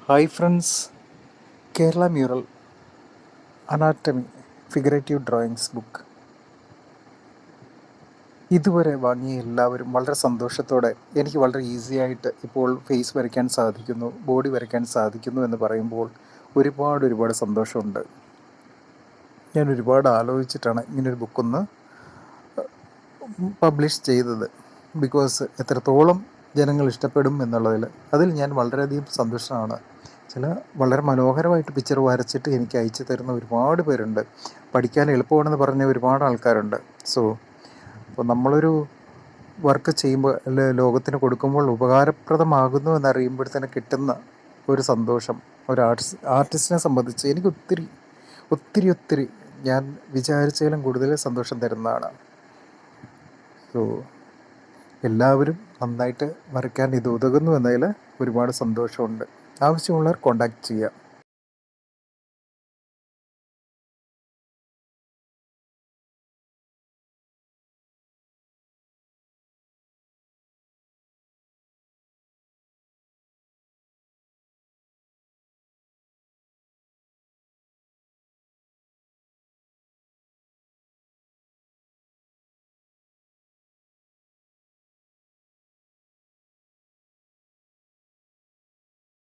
Hi friends, Kerala mural anatomy figurative drawings book ഇതുവരെ വാങ്ങിയ എല്ലാവരും വളരെ സന്തോഷത്തോടെ എനിക്ക് വളരെ ഈസി ആയിട്ട് ഇപ്പോൾ ഫേസ് വരയ്ക്കാൻ സാധിക്കുന്നു, ബോഡി വരയ്ക്കാൻ സാധിക്കുന്നു എന്ന് പറയുമ്പോൾ ഒരുപാട് സന്തോഷമുണ്ട്. ഞാൻ ഒരുപാട് ആലോചിച്ചിട്ടാണ് ഇങ്ങനൊരു ബുക്കൊന്ന് പബ്ലിഷ് ചെയ്തത്. ബിക്കോസ് എത്രത്തോളം ജനങ്ങൾ ഇഷ്ടപ്പെടും എന്നുള്ളതിൽ അതിൽ ഞാൻ വളരെയധികം സന്തുഷ്ടമാണ്. ചില വളരെ മനോഹരമായിട്ട് പിക്ചർ വരച്ചിട്ട് എനിക്ക് അയച്ചു തരുന്ന ഒരുപാട് പേരുണ്ട്. പഠിക്കാൻ എളുപ്പമാണെന്ന് പറഞ്ഞ ഒരുപാട് ആൾക്കാരുണ്ട്. അപ്പോൾ നമ്മളൊരു വർക്ക് ചെയ്യുമ്പോൾ അല്ലെ ലോകത്തിന് കൊടുക്കുമ്പോൾ ഉപകാരപ്രദമാകുന്നു എന്നറിയുമ്പോഴത്തേന് കിട്ടുന്ന ഒരു സന്തോഷം ഒരു ആർട്ടിസ്റ്റിനെ സംബന്ധിച്ച് എനിക്ക് ഒത്തിരി ഞാൻ വിചാരിച്ചതിലും കൂടുതൽ സന്തോഷം തരുന്നതാണ്. സോ എല്ലാവരും നന്നായിട്ട് വരയ്ക്കാൻ ഇത് ഉതകുന്നു എന്നതിൽ ഒരുപാട് സന്തോഷമുണ്ട്. ആവശ്യമുള്ളവർ കോൺടാക്റ്റ് ചെയ്യുക.